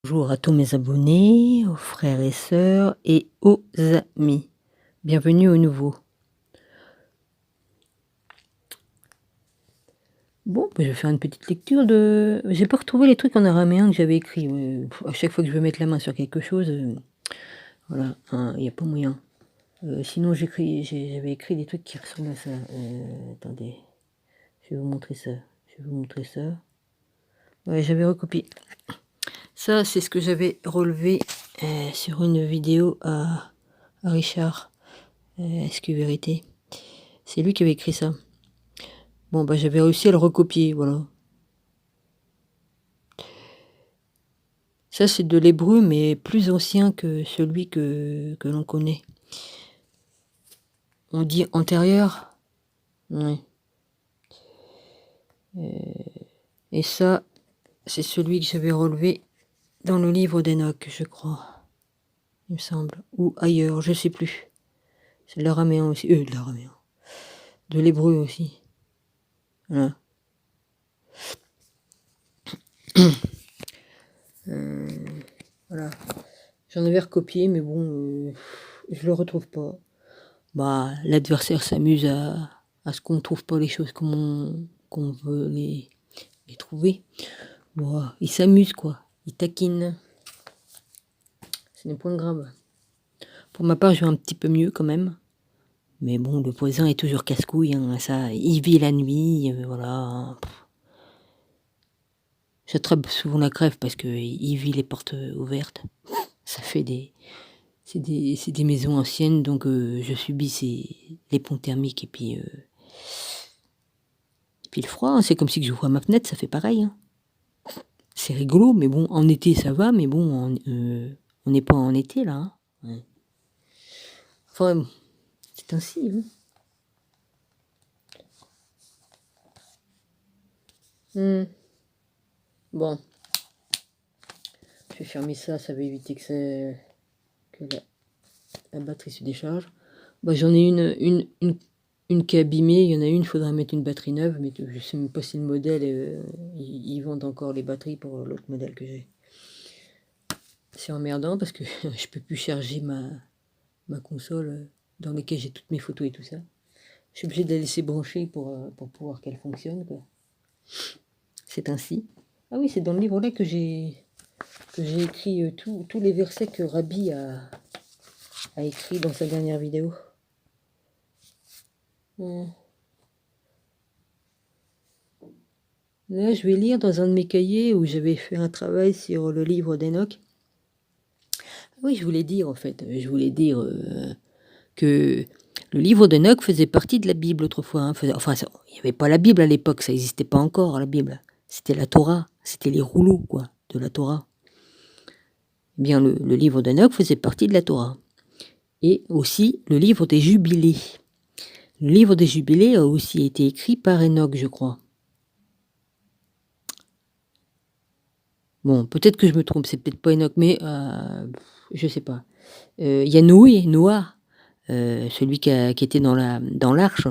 Bonjour à tous mes abonnés, aux frères et sœurs et aux amis. Bienvenue au nouveau. Bon, je vais faire une petite lecture de... J'ai pas retrouvé les trucs en araméen que j'avais écrits. À chaque fois que je veux mettre la main sur quelque chose, voilà, il n'y a pas moyen. Sinon, j'avais écrit des trucs qui ressemblent à ça. Attendez, je vais vous montrer ça. Ouais, j'avais recopié. Ça, c'est ce que j'avais relevé sur une vidéo à Richard. Est-ce que vérité? C'est lui qui avait écrit ça. Bon, j'avais réussi à le recopier, voilà. Ça, c'est de l'hébreu, mais plus ancien que celui que l'on connaît. On dit antérieur. Oui. Et ça, c'est celui que j'avais relevé dans le livre d'Enoch, je crois. Il me semble. Ou ailleurs, je sais plus. C'est de l'araméen aussi. De l'araméen. De l'hébreu aussi. Voilà. Voilà. J'en avais recopié, mais bon, je le retrouve pas. L'adversaire s'amuse à ce qu'on ne trouve pas les choses comme qu'on veut les trouver. Bon, il s'amuse, quoi. Il taquine. Ce n'est point grave. Pour ma part, je vais un petit peu mieux quand même. Mais bon, le voisin est toujours casse-couille. Hein, ça, il vit la nuit, voilà. J'attrape souvent la crève parce qu'il vit les portes ouvertes. Ça fait c'est des maisons anciennes, donc je subis les ponts thermiques et puis le froid. Hein, c'est comme si que j'ouvrais ma fenêtre, ça fait pareil. Hein. C'est rigolo, mais bon, en été ça va, mais bon, on n'est pas en été là. Hein. Ouais. Enfin, c'est ainsi. Hein. Bon, je vais fermer ça, ça va éviter que la batterie se décharge. J'en ai une qui est abîmée, il y en a une, il faudra mettre une batterie neuve, mais je sais même pas si le modèle, ils vendent encore les batteries pour l'autre modèle que j'ai. C'est emmerdant parce que je peux plus charger ma console dans laquelle j'ai toutes mes photos et tout ça. Je suis obligée de la laisser brancher pour pouvoir qu'elle fonctionne, quoi. C'est ainsi. Ah oui, c'est dans le livre là que j'ai écrit tous les versets que Rabbi a écrit dans sa dernière vidéo. Là, je vais lire dans un de mes cahiers où j'avais fait un travail sur le livre d'Enoch. Oui, je voulais dire, en fait, que le livre d'Enoch faisait partie de la Bible autrefois. Hein. Il n'y avait pas la Bible à l'époque, ça n'existait pas encore, la Bible. C'était la Torah, c'était les rouleaux, quoi, de la Torah. Eh bien, le livre d'Enoch faisait partie de la Torah. Et aussi le livre des Jubilés. Le livre des Jubilés a aussi été écrit par Enoch, je crois. Bon, peut-être que je me trompe, c'est peut-être pas Enoch, mais je sais pas. Il y a Noah, celui qui était dans l'arche.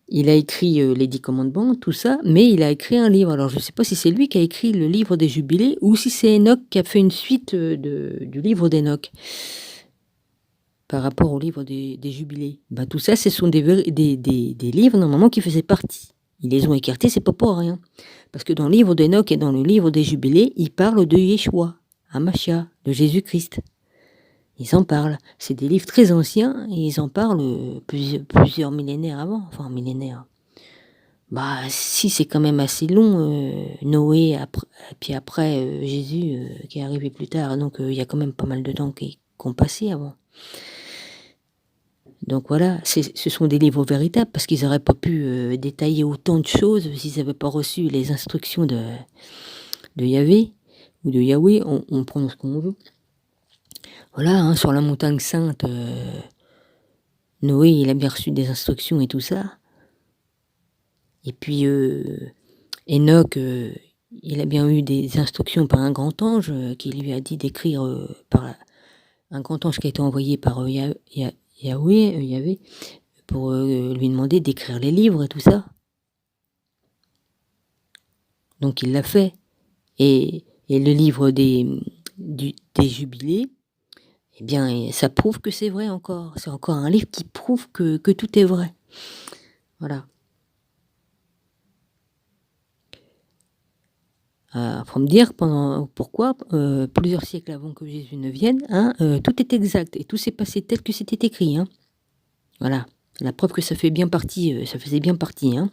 Il a écrit les 10 commandements, tout ça, mais il a écrit un livre. Alors je ne sais pas si c'est lui qui a écrit le livre des Jubilés ou si c'est Enoch qui a fait une suite du livre d'Enoch par rapport au livre des Jubilés. Tout ça, ce sont des livres normalement qui faisaient partie. Ils les ont écartés, c'est pas pour rien. Parce que dans le livre d'Enoch et dans le livre des Jubilés, ils parlent de Yeshua, Hamashia, de Jésus-Christ. Ils en parlent. C'est des livres très anciens et ils en parlent plusieurs millénaires avant. Enfin, millénaires. Si, c'est quand même assez long. Noé, puis après Jésus qui est arrivé plus tard. Donc, il y a quand même pas mal de temps qui ont passé avant. Donc voilà, ce sont des livres véritables parce qu'ils n'auraient pas pu détailler autant de choses s'ils n'avaient pas reçu les instructions de Yahvé ou de Yahweh, on prononce comme on veut. Voilà, hein, sur la montagne sainte, Noé, il a bien reçu des instructions et tout ça. Et puis Enoch, il a bien eu des instructions par un grand ange qui lui a dit d'écrire par un grand ange qui a été envoyé par Yahvé, pour lui demander d'écrire les livres et tout ça. Donc il l'a fait. Et Et le livre des jubilés, eh bien, ça prouve que c'est vrai encore. C'est encore un livre qui prouve que tout est vrai. Voilà. Faut me dire pourquoi, plusieurs siècles avant que Jésus ne vienne, hein, tout est exact et tout s'est passé tel que c'était écrit, hein. Voilà. La preuve que ça faisait bien partie, hein.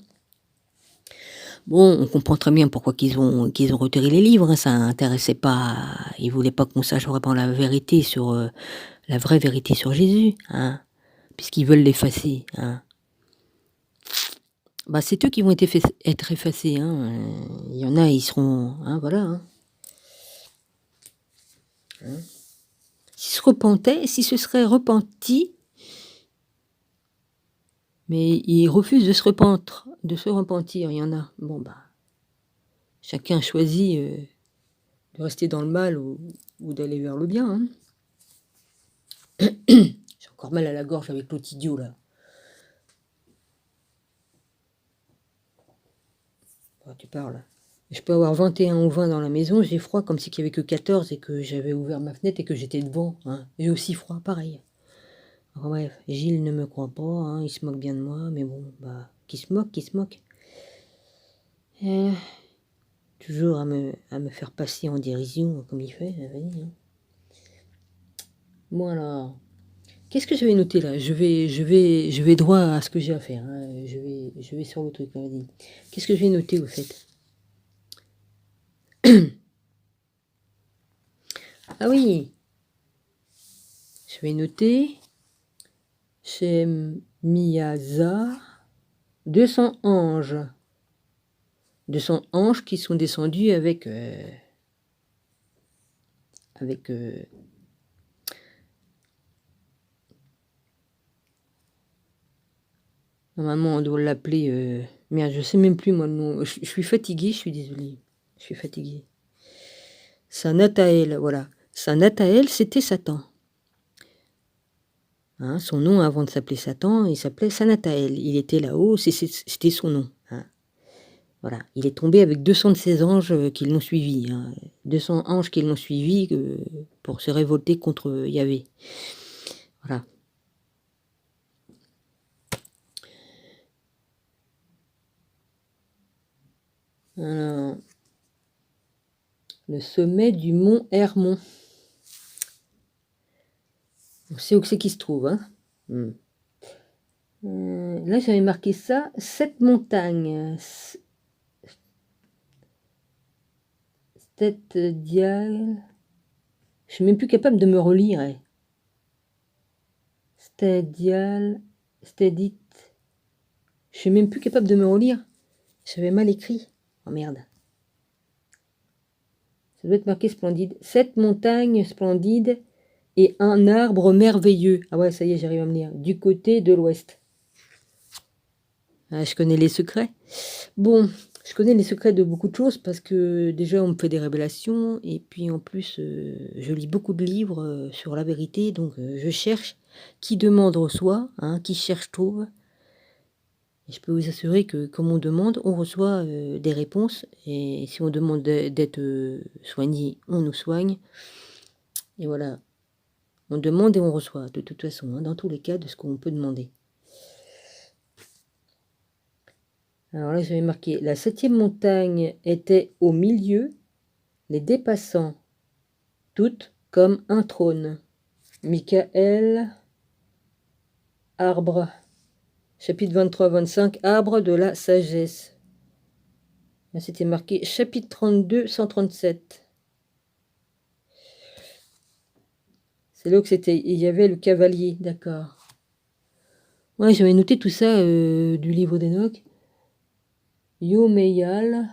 Bon, on comprend très bien pourquoi qu'ils ont retiré les livres, hein, ça intéressait pas, ils voulaient pas qu'on sache vraiment la vérité sur, la vraie vérité sur Jésus, hein, puisqu'ils veulent l'effacer, hein. Bah, c'est eux qui vont être effacés, hein, il y en a, ils seront, hein, voilà, hein. S'ils se seraient repentis, mais ils refusent de se repentir, il y en a. Bon, bah, chacun choisit de rester dans le mal ou d'aller vers le bien, hein. J'ai encore mal à la gorge avec l'autre idiot, là. Oh, tu parles. Je peux avoir 21 ou 20 dans la maison, j'ai froid comme si qu'il n'y avait que 14 et que j'avais ouvert ma fenêtre et que j'étais devant, hein. J'ai aussi froid, pareil. Enfin, bref, Gilles ne me croit pas, hein, il se moque bien de moi, mais bon, bah, qui se moque. Toujours à me faire passer en dérision, comme il fait, vas-y, hein. Bon alors, qu'est-ce que je vais noter là? Je vais droit à ce que j'ai à faire, hein. Je vais sur le truc, là, vas-y. Qu'est-ce que je vais noter au fait? Ah oui, je vais noter chez Miyaza 200 anges. 200 anges qui sont descendus avec normalement on doit l'appeler merde, je sais même plus moi le nom. Je suis fatiguée, je suis désolée. Je suis fatiguée. Saint Nathaël, voilà. Saint Nathaël, c'était Satan. Hein, son nom avant de s'appeler Satan, il s'appelait Saint Nathaël. Il était là-haut, c'était son nom. Hein. Voilà. Il est tombé avec 200 de ces anges qui l'ont suivi. Hein. 200 anges qui l'ont suivi pour se révolter contre Yahvé. Voilà. Alors, le sommet du mont Hermon. On sait où c'est qu'il se trouve. Hein. Là, j'avais marqué ça. 7 montagnes. Stedial. Je suis même plus capable de me relire. Eh. Stedial. Stedit. Je suis même plus capable de me relire. J'avais mal écrit. Oh merde. Ça doit être marqué splendide. 7 montagnes splendides et un arbre merveilleux. Ah ouais, ça y est, j'arrive à me lire. Du côté de l'ouest. Ah, je connais les secrets. Bon, je connais les secrets de beaucoup de choses parce que déjà on me fait des révélations et puis en plus je lis beaucoup de livres sur la vérité, donc je cherche. Qui demande reçoit, hein, qui cherche trouve. Et je peux vous assurer que comme on demande, on reçoit des réponses et si on demande d'être soigné, on nous soigne. Et voilà, on demande et on reçoit de toute façon, hein, dans tous les cas de ce qu'on peut demander. Alors là, j'avais marqué, la 7e montagne était au milieu, les dépassant, toutes comme un trône. Michael, arbre, chapitre 23-25, arbre de la sagesse. Là, c'était marqué chapitre 32, 137. C'est là que c'était, il y avait le cavalier, d'accord. Ouais, j'avais noté tout ça du livre d'Enoch. Yomeyal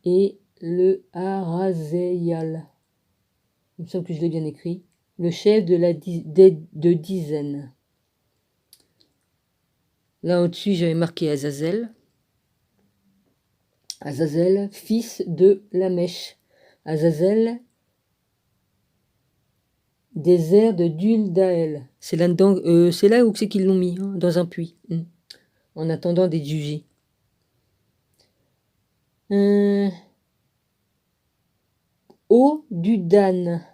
et le Harazéyal. Il me semble que je l'ai bien écrit. Le chef de dizaine. Là au-dessus, j'avais marqué Azazel. Azazel, fils de Lamèche. Azazel, désert de Duldaël. C'est là-dedans, c'est là où c'est qu'ils l'ont mis, hein, dans un puits, en attendant d'être jugé. Eau du Dan.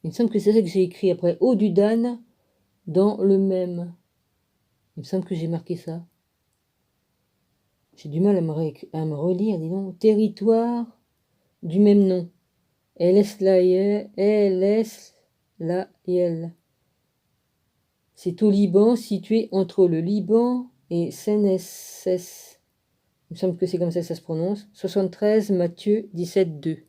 Il me semble que c'est ça que j'ai écrit après. Eau du Dan dans le même. Il me semble que j'ai marqué ça. J'ai du mal à me relire, dis donc. Territoire du même nom. El-Es-La-Yel. C'est au Liban, situé entre le Liban et Sénès. Il me semble que c'est comme ça que ça se prononce. 73, Matthieu 17, 2.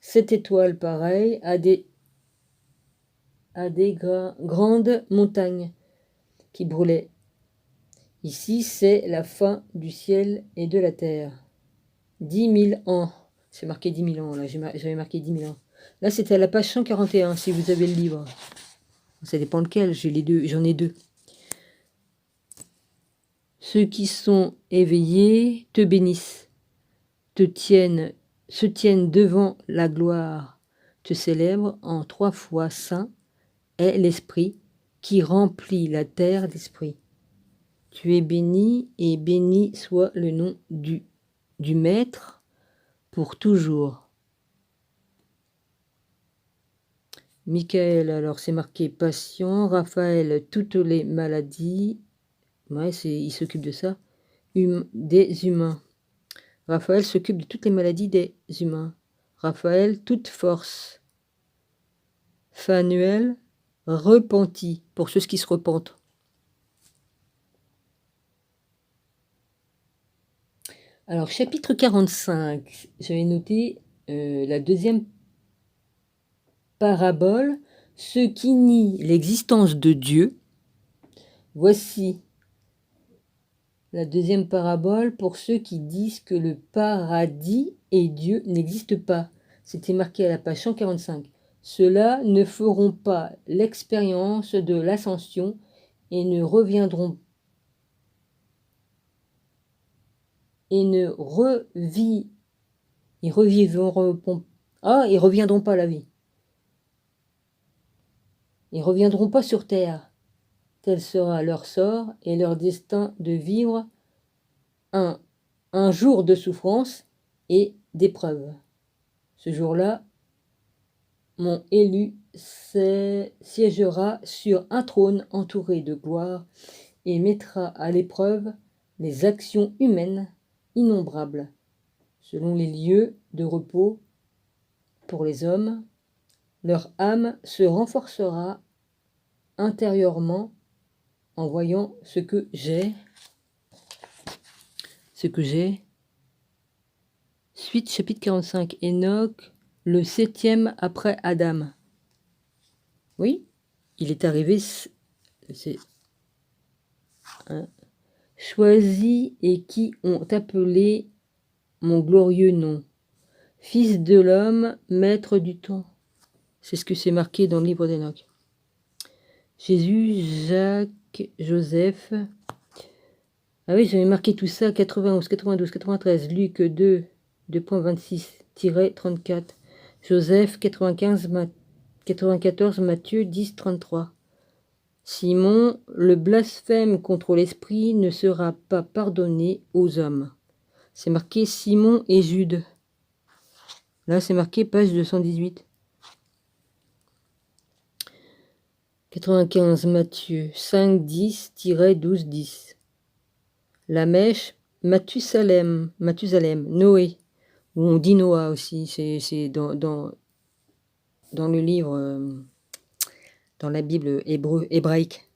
7 étoiles, pareil, à des grandes montagnes qui brûlaient. Ici, c'est la fin du ciel et de la terre. 10 000 ans. C'est marqué 10 000 ans, là. J'avais marqué 10 000 ans. Là, c'était à la page 141, si vous avez le livre. Ça dépend lequel, j'ai les deux, j'en ai deux. Ceux qui sont éveillés te bénissent, se tiennent devant la gloire, te célèbrent en 3 fois saint est l'Esprit qui remplit la terre d'esprit. Tu es béni et béni soit le nom du Maître pour toujours. Michael, alors c'est marqué patient. Raphaël, toutes les maladies. Ouais, il s'occupe de ça. Des humains. Raphaël s'occupe de toutes les maladies des humains. Raphaël, toute force. Phanuel, repenti, pour ceux qui se repentent. Alors, chapitre 45, j'avais noté la deuxième parabole, ceux qui nient l'existence de Dieu. Voici la deuxième parabole pour ceux qui disent que le paradis et Dieu n'existent pas. C'était marqué à la page 145. Ceux-là ne feront pas l'expérience de l'ascension et ne reviendront ils reviendront pas à la vie. Ils reviendront pas sur terre. Tel sera leur sort et leur destin de vivre un jour de souffrance et d'épreuve. Ce jour-là, mon élu siégera sur un trône entouré de gloire et mettra à l'épreuve les actions humaines innombrables, selon les lieux de repos pour les hommes. Leur âme se renforcera intérieurement en voyant ce que j'ai. Suite, chapitre 45, Enoch, le 7e après Adam. Oui, il est arrivé, c'est choisis et qui ont appelé mon glorieux nom. Fils de l'homme, maître du temps. C'est ce que c'est marqué dans le livre d'Enoch. Jésus, Jacques, Joseph. Ah oui, j'avais marqué tout ça, 91, 92, 93, Luc 2, 2.26-34, Joseph 95, 94, Matthieu 10, 33. Simon, le blasphème contre l'esprit ne sera pas pardonné aux hommes. C'est marqué Simon et Jude. Là, c'est marqué page 218. 95, Matthieu 5, 10-12, 10. La mèche, Mathusalem, Noé, ou on dit Noah aussi, c'est dans le livre, dans la Bible hébraïque.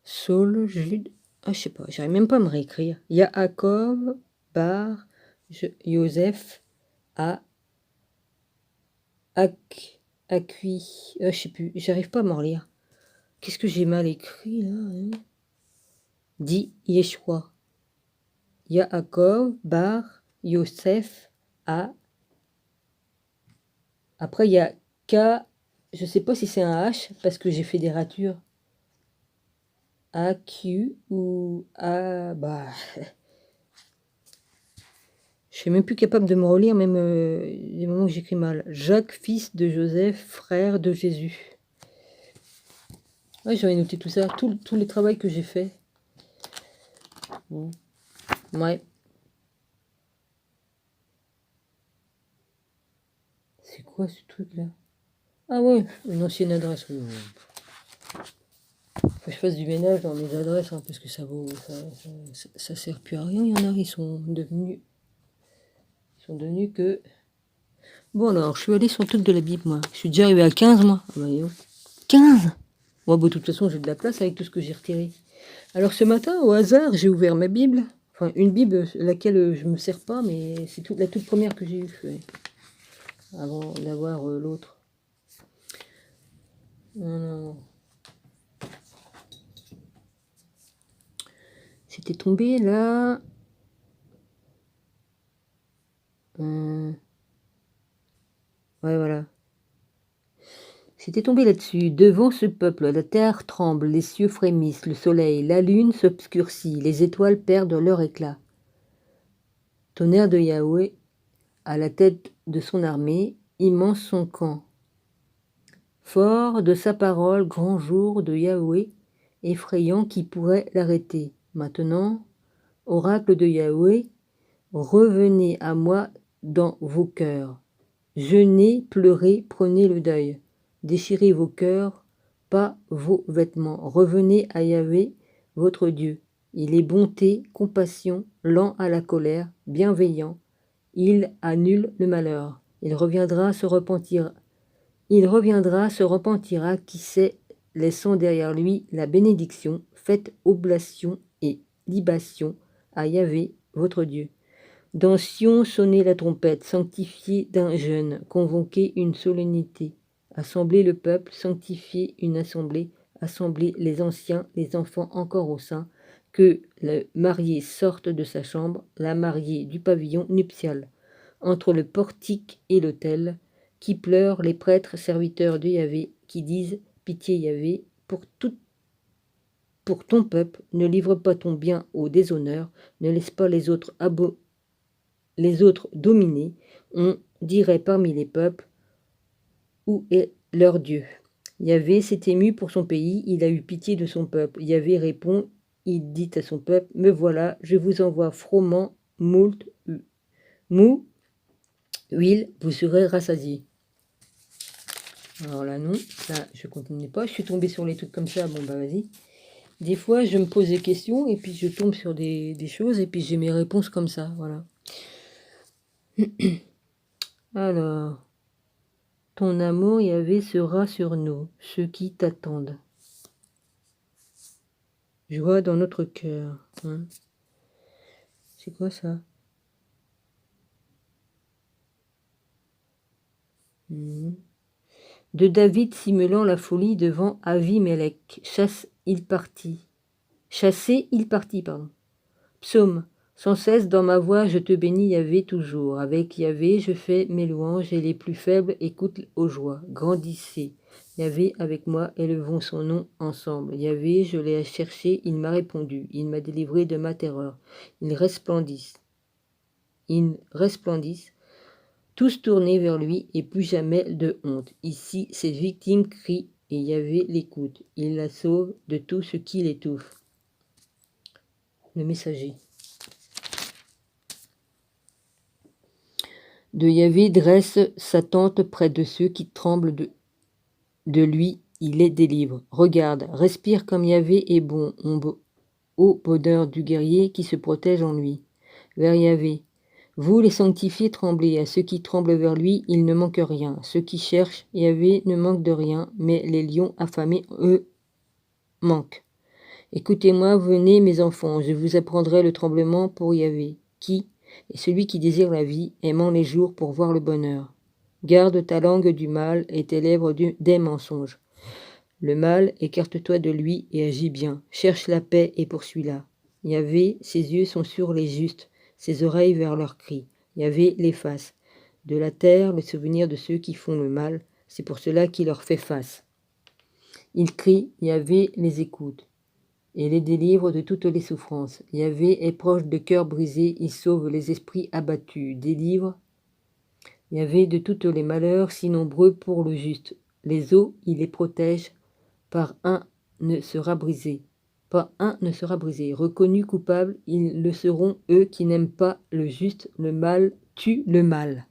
Saul, Jude, je sais pas, j'arrive même pas à me réécrire. Yaakov, Bar, Joseph, Acui, je sais plus, j'arrive pas à m'en relire. Qu'est-ce que j'ai mal écrit là, hein? Dit Yeshua. Yaakov, Bar, Yosef, Après, il y a K, je sais pas si c'est un H, parce que j'ai fait des ratures. AQ ou A, je suis même plus capable de me relire, même des moments où j'écris mal. Jacques, fils de Joseph, frère de Jésus. Ouais, j'avais noté tout ça, tous les travaux que j'ai fait. Ouais. C'est quoi ce truc-là? Ah ouais, une ancienne adresse. Oui, faut que je fasse du ménage dans mes adresses, hein, parce que ça vaut, ça sert plus à rien. Il y en a, ils sont devenus que... Bon alors, je suis allé sur le truc de la Bible, moi. Je suis déjà arrivé à 15, moi. Ah bah, 15. Bon, bah, de toute façon, j'ai de la place avec tout ce que j'ai retiré. Alors ce matin, au hasard, j'ai ouvert ma Bible. Enfin, une Bible, laquelle je me sers pas, mais c'est la toute première que j'ai eue, ouais, avant d'avoir l'autre. Non. C'était tombé là. Ouais, voilà. C'était tombé là-dessus. Devant ce peuple, la terre tremble, les cieux frémissent, le soleil, la lune s'obscurcit, les étoiles perdent leur éclat. Tonnerre de Yahweh, à la tête de son armée, immense son camp. Fort de sa parole, grand jour de Yahweh, effrayant qui pourrait l'arrêter. Maintenant, oracle de Yahweh, revenez à moi dans vos cœurs. Jeûnez, pleurez, prenez le deuil. Déchirez vos cœurs, pas vos vêtements. Revenez à Yahweh, votre Dieu. Il est bonté, compassion, lent à la colère, bienveillant. Il annule le malheur. Il reviendra, se repentira, qui sait, laissant derrière lui la bénédiction. Faites oblation et libation à Yahweh, votre Dieu. Dans Sion, sonnez la trompette, sanctifiez d'un jeûne, convoquez une solennité, assemblez le peuple, sanctifiez une assemblée, assemblez les anciens, les enfants encore au sein, que le marié sorte de sa chambre, la mariée du pavillon nuptial, entre le portique et l'autel, qui pleurent les prêtres serviteurs de Yahvé, qui disent pitié Yahvé pour ton peuple, ne livre pas ton bien au déshonneur, ne laisse pas les autres dominés. On dirait parmi les peuples, où est leur Dieu? Yahvé s'est ému pour son pays, il a eu pitié de son peuple. Yahvé répond, il dit à son peuple, me voilà, je vous envoie froment, moult, mou, huile, vous serez rassasiés. Alors là non, là je continue pas, je suis tombée sur les trucs comme ça, bon bah vas-y. Des fois je me pose des questions et puis je tombe sur des choses et puis j'ai mes réponses comme ça, voilà. Alors, ton amour, Yahvé, sera sur nous, ceux qui t'attendent. Joie dans notre cœur. Hein. C'est quoi ça? De David simulant la folie devant Avimelech. Chassé, il partit, pardon. Psaume. Sans cesse dans ma voix, je te bénis, Yahvé, toujours. Avec Yahvé, je fais mes louanges, et les plus faibles écoutent aux joies. Grandissez. Yahvé avec moi, élevons son nom ensemble. Yahvé, je l'ai cherché, il m'a répondu. Il m'a délivré de ma terreur. Ils resplendissent. Tous tournés vers lui, et plus jamais de honte. Ici, ses victimes crient, et Yahvé l'écoute. Il la sauve de tout ce qui l'étouffe. Le messager. De Yahvé dresse sa tente près de ceux qui tremblent de lui, il les délivre. Regarde, respire comme Yahvé est bon, ô bonheur du guerrier qui se protège en lui. Vers Yahvé. Vous les sanctifiez, tremblez. À ceux qui tremblent vers lui, il ne manque rien. Ceux qui cherchent Yahvé ne manquent de rien, mais les lions affamés, eux, manquent. Écoutez-moi, venez mes enfants, je vous apprendrai le tremblement pour Yahvé. Qui est celui qui désire la vie, aimant les jours pour voir le bonheur. Garde ta langue du mal et tes lèvres des mensonges. Le mal, écarte-toi de lui et agis bien. Cherche la paix et poursuis-la. Yahvé, ses yeux sont sur les justes, ses oreilles vers leurs cris. Yahvé l'efface. De la terre, le souvenir de ceux qui font le mal, c'est pour cela qu'il leur fait face. Ils crient, Yahvé les écoute et les délivre de toutes les souffrances. Yahvé est proche de cœurs brisés, il sauve les esprits abattus, délivre Yahvé de tous les malheurs si nombreux pour le juste. Les eaux, il les protège, pas un ne sera brisé. Reconnus coupables, ils le seront, eux qui n'aiment pas le juste, le mal tue le mal.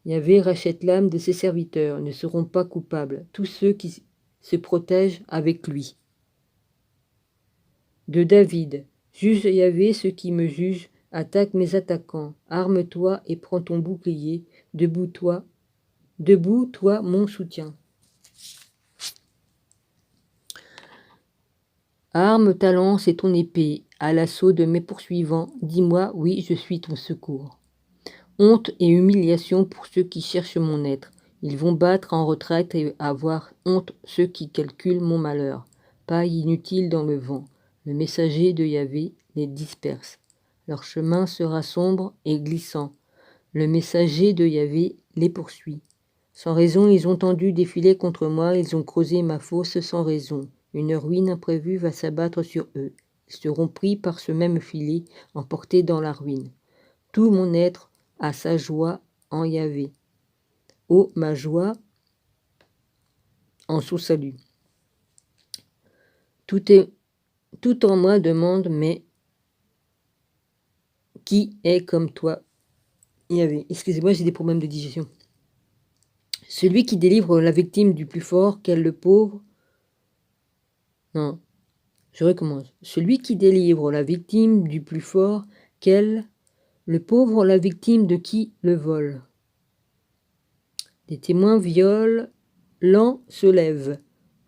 Yahvé rachète l'âme de ses serviteurs, ne seront pas coupables, tous ceux qui se protègent avec lui. De David, juge Yahvé ceux qui me jugent, attaque mes attaquants, arme-toi et prends ton bouclier, debout toi, mon soutien. Arme ta lance et ton épée, à l'assaut de mes poursuivants, dis-moi, oui, je suis ton secours. Honte et humiliation pour ceux qui cherchent mon être. Ils vont battre en retraite et avoir honte ceux qui calculent mon malheur. Paille inutile dans le vent. Le messager de Yahvé les disperse. Leur chemin sera sombre et glissant. Le messager de Yahvé les poursuit. Sans raison, ils ont tendu défiler contre moi, ils ont creusé ma fosse sans raison. Une ruine imprévue va s'abattre sur eux. Ils seront pris par ce même filet, emportés dans la ruine. Tout mon être a sa joie en Yahvé. Oh, ma joie en son salut. Tout en moi demande, mais qui est comme toi, Yahvé? Excusez-moi, j'ai des problèmes de digestion. Celui qui délivre la victime du plus fort, qu'elle le pauvre. Non, je recommence. Celui qui délivre la victime du plus fort, qu'elle, le pauvre, la victime de qui le vole. Des témoins violents se lèvent.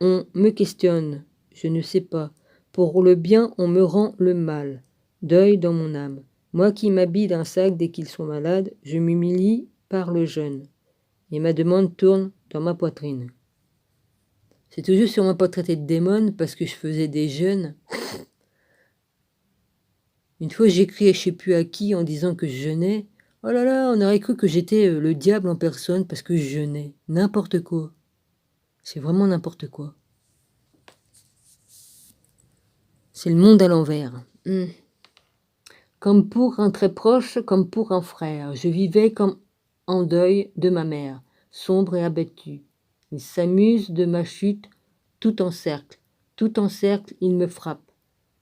On me questionne. Je ne sais pas. Pour le bien, on me rend le mal. Deuil dans mon âme. Moi qui m'habille d'un sac dès qu'ils sont malades, je m'humilie par le jeûne. Et ma demande tourne dans ma poitrine. C'est toujours sûrement pas traité de démon parce que je faisais des jeûnes. Une fois, j'écris je sais plus à qui en disant que je jeûnais. Oh là là, on aurait cru que j'étais le diable en personne parce que je jeûnais. N'importe quoi. C'est vraiment n'importe quoi. C'est le monde à l'envers. Comme pour un très proche, comme pour un frère, je vivais comme en deuil de ma mère, sombre et abattue. Il s'amuse de ma chute, tout en cercle, il me frappe.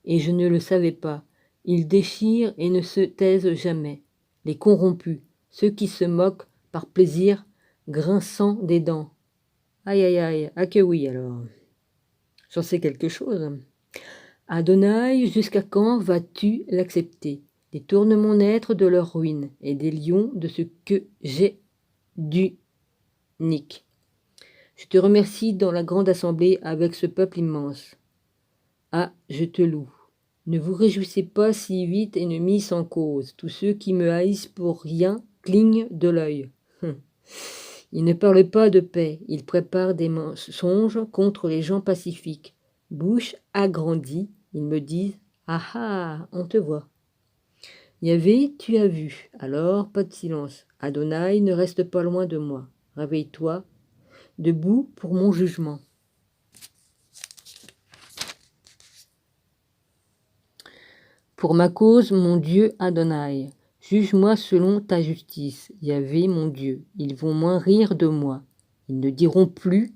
Et je ne le savais pas. Il déchire et ne se taise jamais. Les corrompus, ceux qui se moquent par plaisir, grinçant des dents. Aïe aïe aïe, ah que oui alors. J'en sais quelque chose. Adonai, jusqu'à quand vas-tu l'accepter? Détourne mon être de leur ruine et des lions de ce que j'ai d'unique. Je te remercie dans la grande assemblée avec ce peuple immense. Ah, je te loue. Ne vous réjouissez pas si vite, ennemis sans cause. Tous ceux qui me haïssent pour rien clignent de l'œil. Ils ne parlent pas de paix, ils préparent des mensonges contre les gens pacifiques. Bouche agrandie, ils me disent « Ah ah, on te voit ». Yahvé, tu as vu, alors pas de silence. Adonai ne reste pas loin de moi. Réveille-toi, debout pour mon jugement. Pour ma cause, mon Dieu Adonai, juge-moi selon ta justice. Yahvé, mon Dieu, ils vont moins rire de moi. Ils ne diront plus,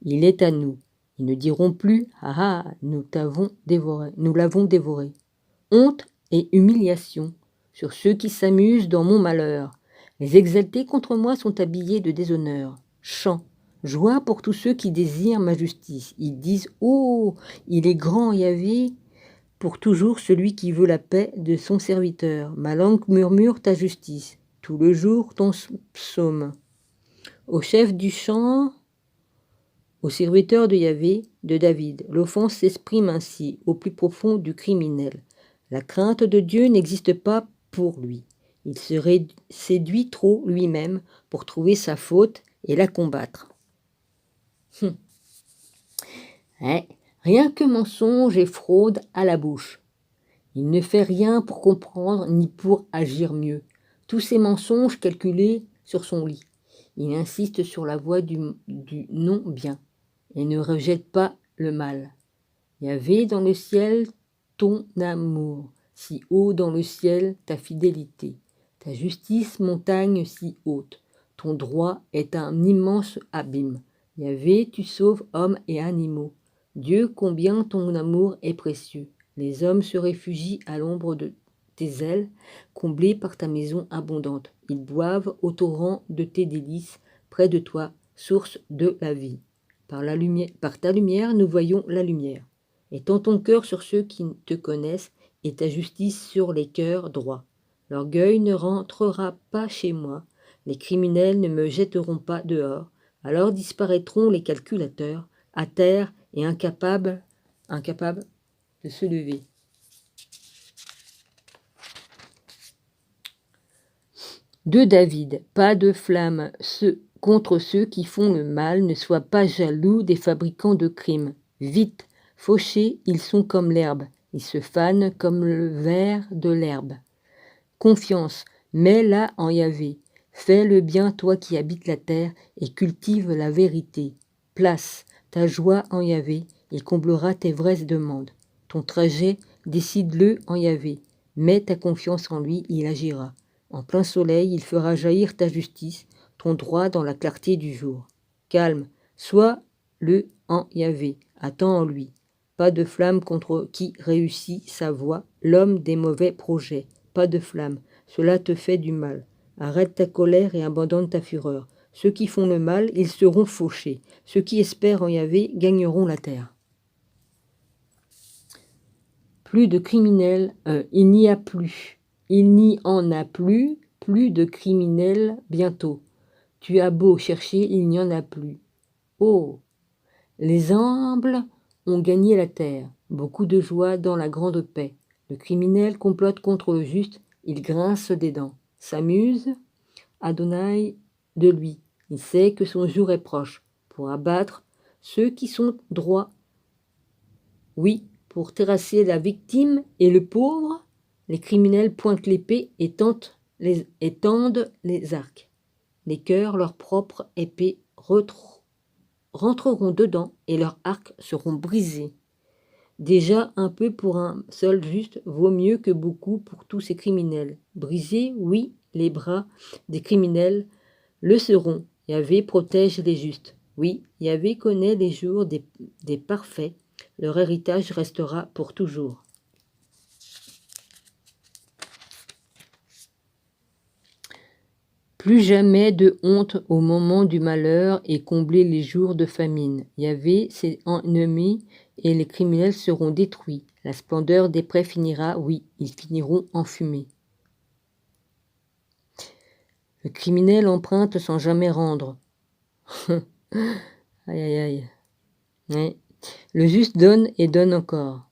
il est à nous. Ils ne diront plus, ah ah, nous l'avons dévoré. Honte et humiliation sur ceux qui s'amusent dans mon malheur. Les exaltés contre moi sont habillés de déshonneur. Chant, joie pour tous ceux qui désirent ma justice. Ils disent, oh, il est grand Yahvé, pour toujours celui qui veut la paix de son serviteur. Ma langue murmure ta justice, tout le jour ton psaume. Au chef du chant, au serviteur de Yahvé, de David, l'offense s'exprime ainsi, au plus profond du criminel. La crainte de Dieu n'existe pas pour lui. Il se séduit trop lui-même pour trouver sa faute et la combattre. Rien que mensonge et fraude à la bouche. Il ne fait rien pour comprendre ni pour agir mieux. Tous ces mensonges calculés sur son lit. Il insiste sur la voie du non-bien et ne rejette pas le mal. Yahvé dans le ciel ton amour, si haut dans le ciel ta fidélité, ta justice montagne si haute, ton droit est un immense abîme. Yahvé, tu sauves hommes et animaux. Dieu, combien ton amour est précieux. Les hommes se réfugient à l'ombre de tes ailes, comblés par ta maison abondante. Ils boivent au torrent de tes délices, près de toi, source de la vie. Par ta lumière, nous voyons la lumière. Étends ton cœur sur ceux qui te connaissent et ta justice sur les cœurs droits. L'orgueil ne rentrera pas chez moi, les criminels ne me jetteront pas dehors, alors disparaîtront les calculateurs, à terre et incapables de se lever. De David, pas de flamme contre ceux qui font le mal, ne sois pas jaloux des fabricants de crimes. Vite, fauchés, ils sont comme l'herbe, ils se fanent comme le vert de l'herbe. Confiance, mets-la en Yahvé. Fais le bien, toi qui habites la terre, et cultive la vérité. Place ta joie en Yahvé, il comblera tes vraies demandes. Ton trajet, décide-le en Yahvé. Mets ta confiance en lui, il agira. En plein soleil, il fera jaillir ta justice, ton droit dans la clarté du jour. Calme, sois-le en Yahvé, attends en lui. Pas de flamme contre qui réussit sa voie, l'homme des mauvais projets. Pas de flamme, cela te fait du mal. Arrête ta colère et abandonne ta fureur. Ceux qui font le mal, ils seront fauchés. Ceux qui espèrent en Yahvé gagneront la terre. Plus de criminels, il n'y a plus. Il n'y en a plus de criminels bientôt. Tu as beau chercher, il n'y en a plus. Oh, les humbles ont gagné la terre. Beaucoup de joie dans la grande paix. Le criminel complote contre le juste, il grince des dents. S'amuse Adonai de lui. Il sait que son jour est proche, pour abattre ceux qui sont droits. Oui, pour terrasser la victime et le pauvre, les criminels pointent l'épée et tendent les arcs. Les cœurs, leurs propres épées, rentreront dedans et leurs arcs seront brisés. Déjà un peu pour un seul juste vaut mieux que beaucoup pour tous ces criminels. Brisés, oui, les bras des criminels le seront. Yahvé protège les justes. Oui, Yahvé connaît les jours des parfaits. Leur héritage restera pour toujours. Plus jamais de honte au moment du malheur et combler les jours de famine. Yahvé, ses ennemis et les criminels seront détruits. La splendeur des prés finira, oui, ils finiront en fumée. Le criminel emprunte sans jamais rendre. Aïe, aïe, aïe. Ouais. Le juste donne et donne encore.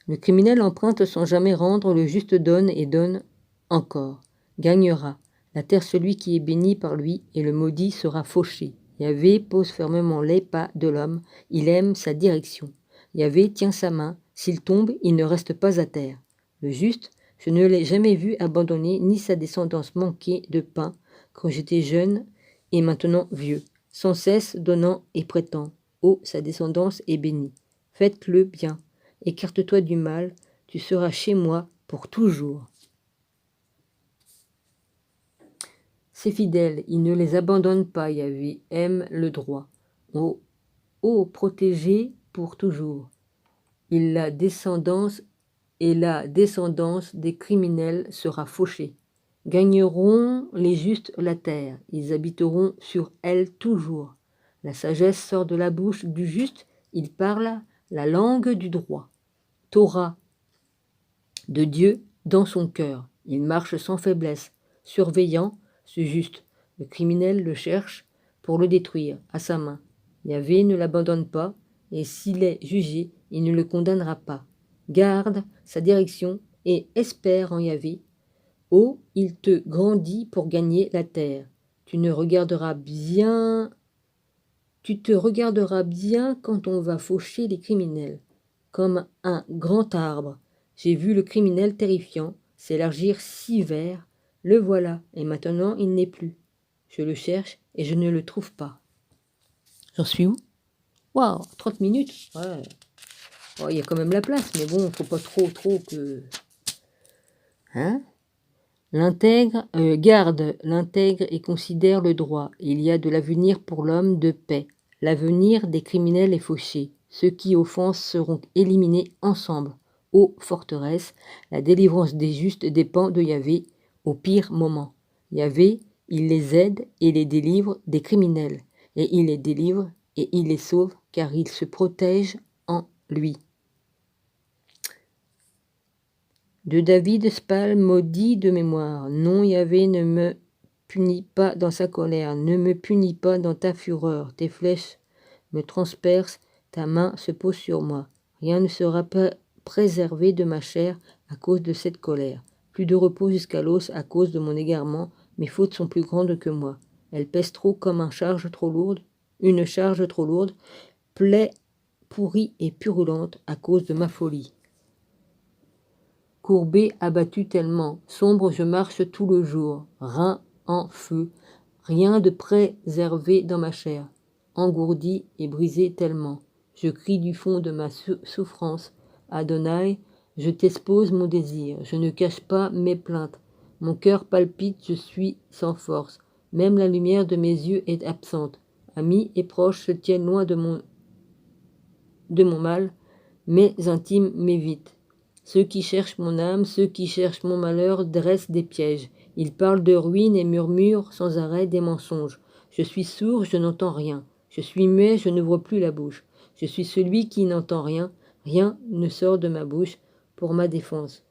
Le criminel emprunte sans jamais rendre, le juste donne et donne encore. Gagnera. La terre celui qui est béni par lui, et le maudit sera fauché. Yahvé pose fermement les pas de l'homme, il aime sa direction. Yahvé tient sa main, s'il tombe, il ne reste pas à terre. Le juste, je ne l'ai jamais vu abandonner, ni sa descendance manquer de pain, quand j'étais jeune et maintenant vieux, sans cesse donnant et prêtant. Oh, sa descendance est bénie. Faites-le bien, écarte-toi du mal, tu seras chez moi pour toujours. Ses fidèles, il ne les abandonne pas, Yahvé aime le droit. Oh, protégé pour toujours. La descendance des criminels sera fauchée. Gagneront les justes la terre, ils habiteront sur elle toujours. La sagesse sort de la bouche du juste, il parle la langue du droit. Torah de Dieu dans son cœur, il marche sans faiblesse, surveillant ce juste. Le criminel le cherche pour le détruire à sa main. Yahvé ne l'abandonne pas, et s'il est jugé, il ne le condamnera pas. Garde sa direction et espère en Yahvé. Oh, il te grandit pour gagner la terre. Tu te regarderas bien quand on va faucher les criminels. Comme un grand arbre, j'ai vu le criminel terrifiant s'élargir si vert. Le voilà, et maintenant il n'est plus. Je le cherche et je ne le trouve pas. J'en suis où? Waouh, 30 minutes. Ouais. Oh, il y a quand même la place, mais bon, faut pas trop que... Hein? Garde l'intègre et considère le droit. Il y a de l'avenir pour l'homme de paix. L'avenir des criminels est fauché. Ceux qui offensent seront éliminés ensemble. ô forteresse. La délivrance des justes dépend de Yahvé au pire moment. Yahvé, il les aide et les délivre des criminels, et il les délivre et il les sauve, car il se protège en lui. De David Spal, maudit de mémoire. Non, Yahvé, ne me punis pas dans sa colère, ne me punis pas dans ta fureur. Tes flèches me transpercent, ta main se pose sur moi. Rien ne sera pas préservé de ma chair à cause de cette colère. Plus de repos jusqu'à l'os à cause de mon égarement. Mes fautes sont plus grandes que moi. Elles pèsent trop comme une charge trop lourde, plaie pourrie et purulente à cause de ma folie. Courbé, abattu tellement, sombre je marche tout le jour, rein en feu, rien de préservé dans ma chair, engourdi et brisé tellement. Je crie du fond de ma souffrance, Adonai, je t'expose mon désir, je ne cache pas mes plaintes. Mon cœur palpite, je suis sans force, même la lumière de mes yeux est absente. Amis et proches se tiennent loin de mon mal, mes intimes m'évitent. Ceux qui cherchent mon âme, ceux qui cherchent mon malheur dressent des pièges. Ils parlent de ruines et murmurent sans arrêt des mensonges. Je suis sourd, je n'entends rien. Je suis muet, je n'ouvre plus la bouche. Je suis celui qui n'entend rien. Rien ne sort de ma bouche pour ma défense.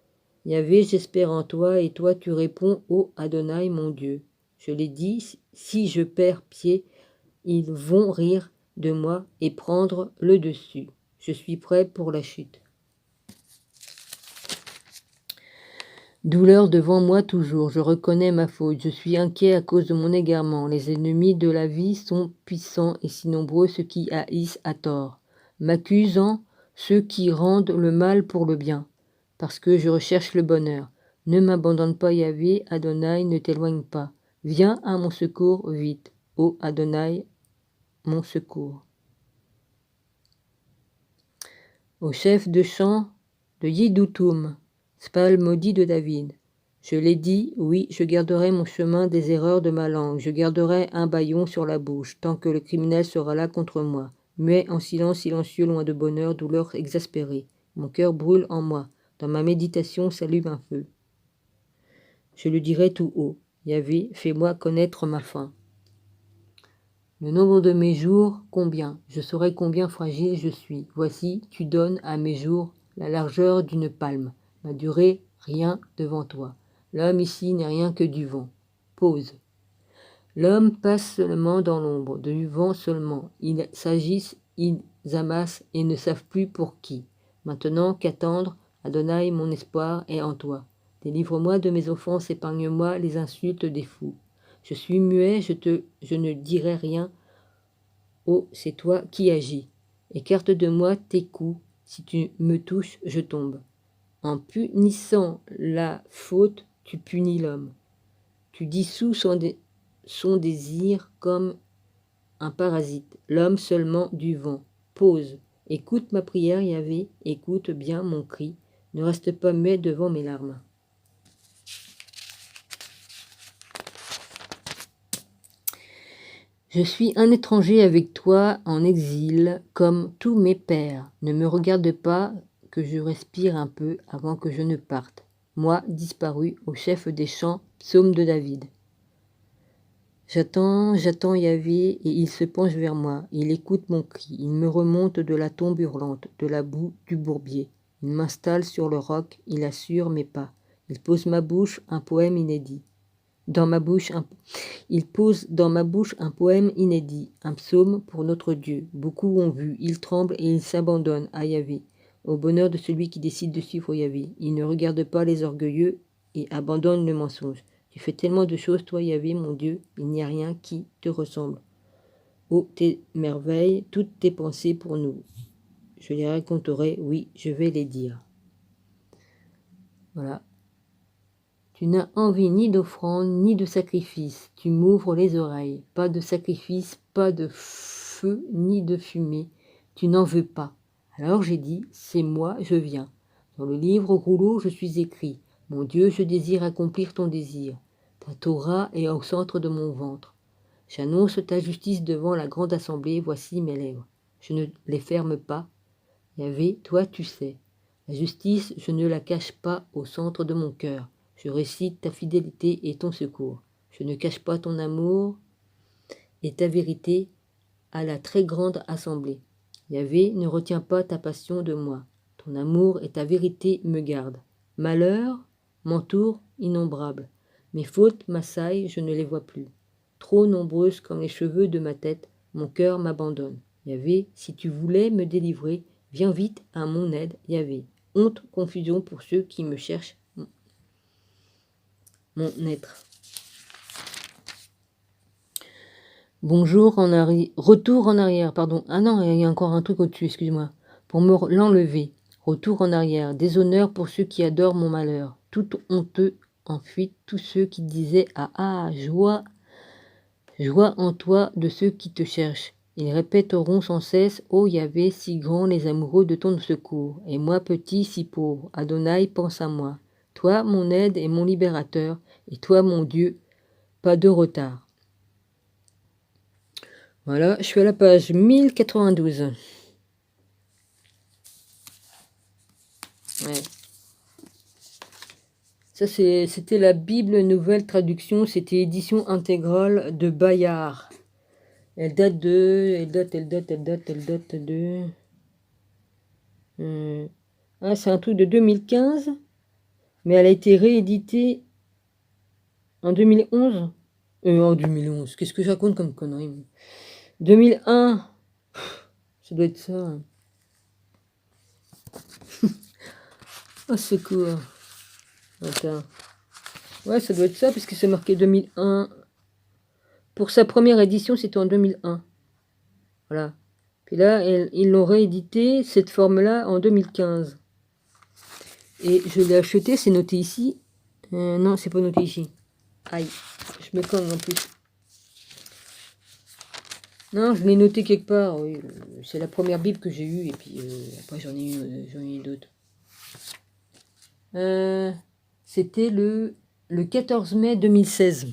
Yahvé, j'espère en toi, et toi tu réponds, ô Adonai, mon Dieu. Je l'ai dit, si je perds pied, ils vont rire de moi et prendre le dessus. Je suis prêt pour la chute. Douleur devant moi toujours, je reconnais ma faute, je suis inquiet à cause de mon égarement. Les ennemis de la vie sont puissants et si nombreux ceux qui haïssent à tort, m'accusant ceux qui rendent le mal pour le bien, parce que je recherche le bonheur. Ne m'abandonne pas, Yahvé, Adonai, ne t'éloigne pas. Viens à mon secours vite, ô Adonai, mon secours. Au chef de chant de Yidoutoum, Spal maudit de David. Je l'ai dit, oui, je garderai mon chemin des erreurs de ma langue, je garderai un bâillon sur la bouche, tant que le criminel sera là contre moi. Muet en silence silencieux, loin de bonheur, douleur exaspérée. Mon cœur brûle en moi, dans ma méditation s'allume un feu. Je le dirai tout haut, Yahvé, fais-moi connaître ma faim. Le nombre de mes jours, combien? Je saurai combien fragile je suis. Voici, tu donnes à mes jours la largeur d'une palme. Ma durée, rien devant toi. L'homme ici n'est rien que du vent. Pause. L'homme passe seulement dans l'ombre, du vent seulement. Ils s'agissent, ils amassent et ne savent plus pour qui. Maintenant, qu'attendre? Adonai, mon espoir est en toi. Délivre-moi de mes offenses, épargne-moi les insultes des fous. Je suis muet, je ne dirai rien. Oh, c'est toi qui agis. Écarte de moi tes coups. Si tu me touches, je tombe. En punissant la faute, tu punis l'homme. Tu dissous son désir comme un parasite. L'homme seulement du vent. Pause. Écoute ma prière, Yahvé. Écoute bien mon cri. Ne reste pas muet devant mes larmes. Je suis un étranger avec toi en exil, comme tous mes pères. Ne me regarde pas, que je respire un peu avant que je ne parte. Moi, disparu, au chef des chants, psaume de David. J'attends Yahvé, et il se penche vers moi. Il écoute mon cri. Il me remonte de la tombe hurlante, de la boue du bourbier. Il m'installe sur le roc, il assure mes pas. Il pose ma bouche un poème inédit. Il pose dans ma bouche un poème inédit, un psaume pour notre Dieu. Beaucoup ont vu, ils tremblent et ils s'abandonnent à Yahvé, au bonheur de celui qui décide de suivre Yahvé. Il ne regarde pas les orgueilleux et abandonne le mensonge. Tu fais tellement de choses, toi Yahvé, mon Dieu, il n'y a rien qui te ressemble. Oh, tes merveilles, toutes tes pensées pour nous. Je les raconterai, oui, je vais les dire. Voilà. Tu n'as envie ni d'offrande, ni de sacrifice. Tu m'ouvres les oreilles. Pas de sacrifice, pas de feu, ni de fumée. Tu n'en veux pas. Alors j'ai dit, c'est moi, je viens. Dans le livre rouleau, je suis écrit. Mon Dieu, je désire accomplir ton désir. Ta Torah est au centre de mon ventre. J'annonce ta justice devant la grande assemblée. Voici mes lèvres. Je ne les ferme pas. Yahvé, toi tu sais. La justice, je ne la cache pas au centre de mon cœur. Je récite ta fidélité et ton secours. Je ne cache pas ton amour et ta vérité à la très grande assemblée. Yahvé, ne retiens pas ta passion de moi. Ton amour et ta vérité me gardent. Malheur m'entoure innombrable. Mes fautes m'assaillent, je ne les vois plus. Trop nombreuses comme les cheveux de ma tête, mon cœur m'abandonne. Yahvé, si tu voulais me délivrer, viens vite à mon aide, Yahvé. Honte, confusion pour ceux qui me cherchent mon être. Bonjour en arrière, retour en arrière, pardon. Ah non, il y a encore un truc au-dessus, excuse-moi. Pour me l'enlever. Retour en arrière. Déshonneur pour ceux qui adorent mon malheur. Tout honteux en fuite, tous ceux qui disaient ah, joie en toi de ceux qui te cherchent. Ils répéteront sans cesse, ô Yahvé, si grand les amoureux de ton secours, et moi petit, si pauvre. Adonai, pense à moi. Toi, mon aide et mon libérateur, et toi, mon Dieu, pas de retard. Voilà, je suis à la page 1092. Ouais. Ça, c'était la Bible Nouvelle Traduction. C'était édition intégrale de Bayard. Elle date de... Ah, c'est un truc de 2015. Mais elle a été rééditée en 2011. En 2011. Qu'est-ce que je raconte comme connerie? 2001. Ça doit être ça. Oh, secours. Attends. Ouais, ça doit être ça, puisque c'est marqué 2001. Pour sa première édition, c'était en 2001. Voilà. Puis là, ils l'ont réédité, cette forme-là, en 2015. Et je l'ai acheté, c'est noté ici. Non, c'est pas noté ici. Aïe, je me cogne en plus. Non, je l'ai noté quelque part, oui. C'est la première Bible que j'ai eue, et puis après j'en ai eu d'autres. C'était le 14 mai 2016.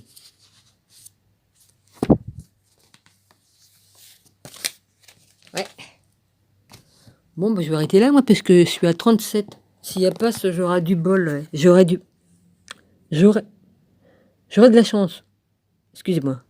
Ouais. Bon, bah, je vais arrêter là, moi, parce que je suis à 37. S'il n'y a pas ce, j'aurai du bol. Ouais. J'aurai de la chance. Excusez-moi.